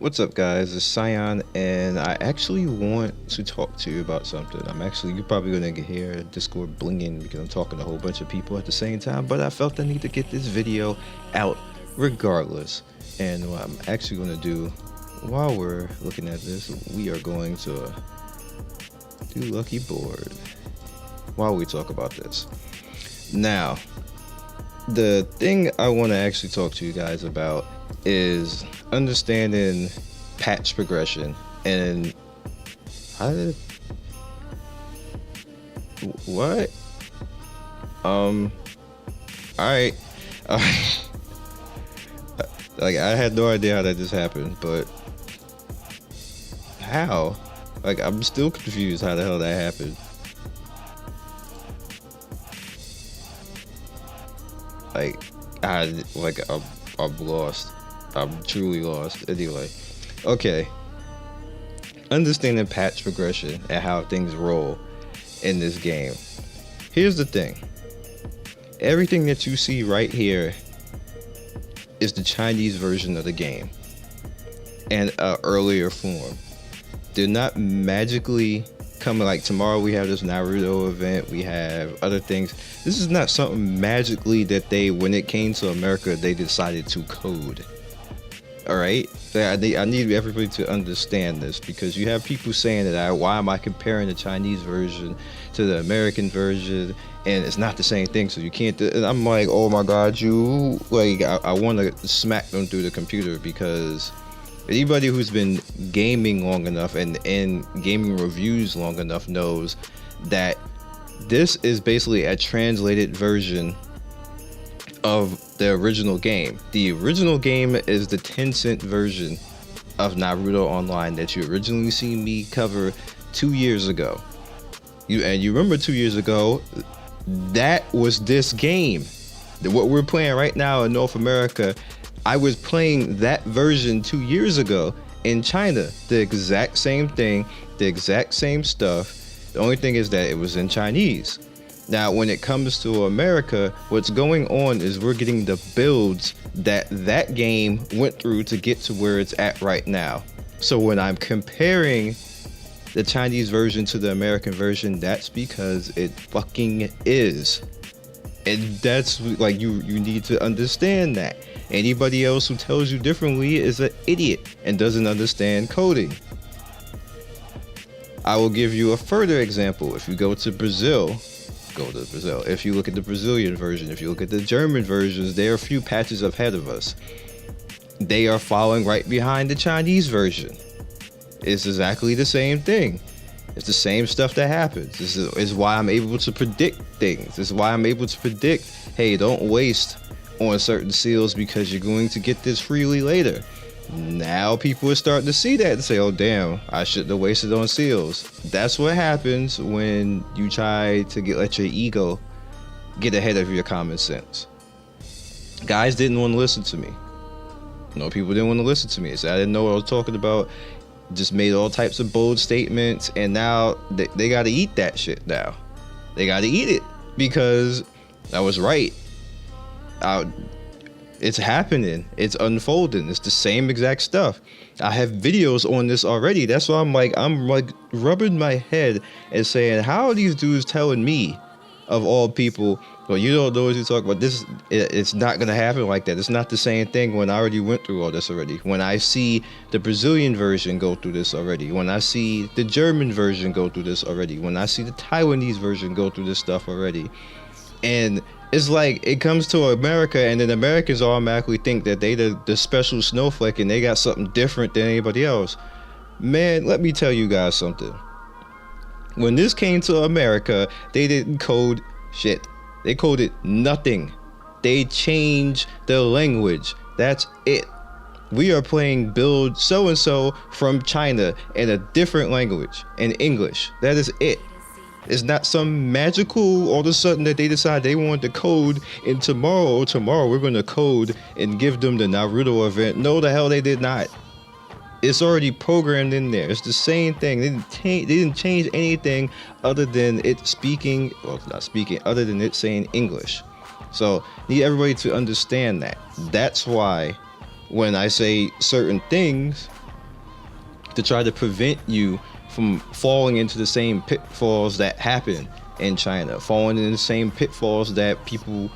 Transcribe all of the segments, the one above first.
What's up, guys? It's Sion, and I actually want to talk to you about something. You're probably gonna hear Discord blinging because I'm talking to a whole bunch of people at the same time, but I felt the need to get this video out regardless. And what I'm actually gonna do while we're looking at this, we are going to do Lucky Board while we talk about this. Now, the thing I want to actually talk to you guys about is understanding patch progression and how did what all right like I had no idea how that just happened, but how, like, I'm still confused how the hell that happened. I'm lost. I'm truly lost. Anyway, okay. Understanding patch progression and how things roll in this game. Here's the thing. Everything that you see right here is the Chinese version of the game and an earlier form. They're not magically coming like tomorrow we have this Naruto event, we have other things. This is not something magically that when it came to America, they decided to code. All right, I need everybody to understand this, because you have people saying that why am I comparing the Chinese version to the American version, and it's not the same thing, so you can't and I'm like, oh my god, I want to smack them through the computer, because anybody who's been gaming long enough and in gaming reviews long enough knows that this is basically a translated version of the original game. The original game is the Tencent version of Naruto Online that you originally seen me cover 2 years ago. You remember 2 years ago, that was this game. What we're playing right now in North America, I was playing that version 2 years ago in China. The exact same thing, the exact same stuff. The only thing is that it was in Chinese. Now, when it comes to America, what's going on is we're getting the builds that game went through to get to where it's at right now. So when I'm comparing the Chinese version to the American version, that's because it fucking is. And that's like, you need to understand that. Anybody else who tells you differently is an idiot and doesn't understand coding. I will give you a further example. If you go to Brazil, if you look at the Brazilian version, if you look at the German versions, they're a few patches ahead of us. They are following right behind the Chinese version. It's exactly the same thing. It's the same stuff that happens. This is why I'm able to predict things. This is why I'm able to predict, hey, don't waste on certain seals because you're going to get this freely later. Now people are starting to see that and say, oh damn, I shouldn't have wasted on seals. That's what happens when you try to let your ego get ahead of your common sense. Guys didn't want to listen to me. No, people didn't want to listen to me. They said I didn't know what I was talking about. Just made all types of bold statements, and now they got to eat that shit now. They got to eat it because I was right. It's happening. It's unfolding. It's the same exact stuff. I have videos on this already. That's why I'm like rubbing my head and saying, how are these dudes telling me, of all people, well, you don't know what you talk about. This, it's not gonna happen like that. It's not the same thing when I already went through all this already. When I see the Brazilian version go through this already. When I see the German version go through this already. When I see the Taiwanese version go through this stuff already. And it's like it comes to America, and then Americans automatically think that they the special snowflake and they got something different than anybody else. Man, let me tell you guys something. When this came to America, they didn't code shit. They coded nothing. They changed the language. That's it. We are playing build so-and-so from China in a different language, in English. That is it. It's not some magical all of a sudden that they decide they want to code, and tomorrow we're going to code and give them the Naruto event. No, the hell they did not. It's already programmed in there. It's the same thing. They didn't change anything other than it speaking, well, not speaking, other than it saying English. So need everybody to understand that. That's why when I say certain things, to try to prevent you from falling into the same pitfalls that happen in China, falling in the same pitfalls that people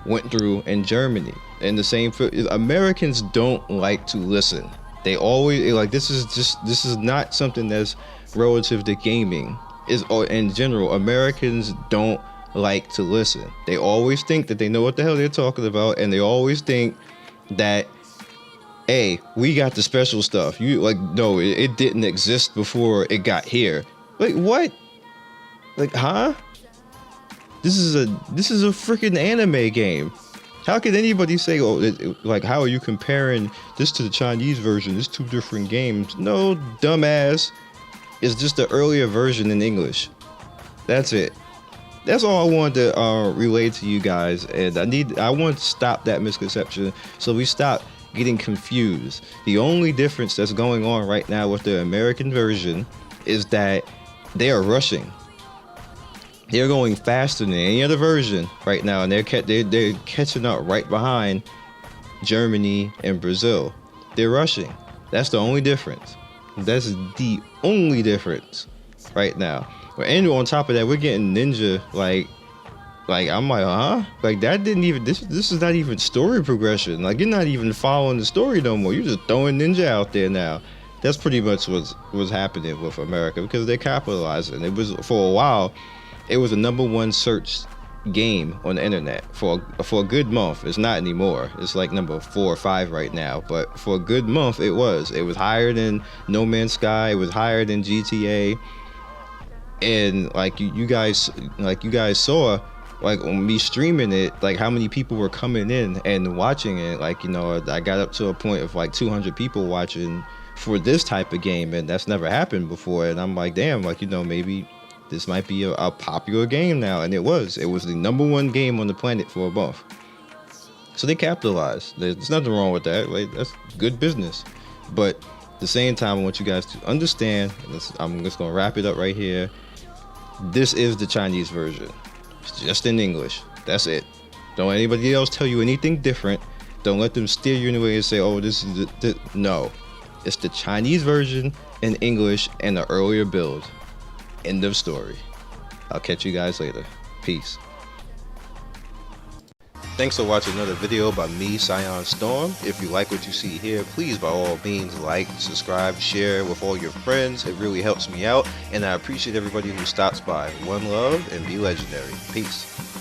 went through in Germany. And the same, Americans don't like to listen. They always like, this is not something that's relative to gaming. Is, or in general, Americans don't like to listen. They always think that they know what the hell they're talking about, and they always think that, hey, we got the special stuff. You like, no, it didn't exist before it got here. Like, what? Like, huh? This is a freaking anime game. How can anybody say, oh, like, how are you comparing this to the Chinese version? It's two different games. No, dumbass. It's just the earlier version in English. That's it. That's all I wanted to relay to you guys, and I want to stop that misconception so we stop getting confused. The only difference that's going on right now with the American version is that they are rushing. They're going faster than any other version right now, and they're catching up right behind Germany and Brazil. They're rushing. That's the only difference. That's the only difference right now. And on top of that, we're getting ninja like I'm like, huh? Like, that didn't even, this is not even story progression. Like, you're not even following the story no more. You're just throwing ninja out there now. That's pretty much what's happening with America, because they're capitalizing. It was, for a while, it was the #1 searched game on the internet for a good month. It's not anymore. It's like number 4 or 5 right now. But for a good month, it was higher than No Man's Sky. It was higher than GTA. And like you guys saw, like, on me streaming it, like, how many people were coming in and watching it. Like, you know, I got up to a point of like 200 people watching for this type of game, and that's never happened before. And I'm like, damn, like, you know, maybe this might be a popular game now. And it was the #1 game on the planet for a month. So they capitalized. There's nothing wrong with that. Like, that's good business. But at the same time, I want you guys to understand, I'm just gonna wrap it up right here. This is the Chinese version. It's just in English. That's it. Don't anybody else tell you anything different. Don't let them steer you in a way and say, oh, this is no. It's the Chinese version in English and the earlier build. End of story. I'll catch you guys later. Peace. Thanks for watching another video by me, Scion Storm. If you like what you see here, please by all means like, subscribe, share with all your friends. It really helps me out, and I appreciate everybody who stops by. One love and be legendary. Peace.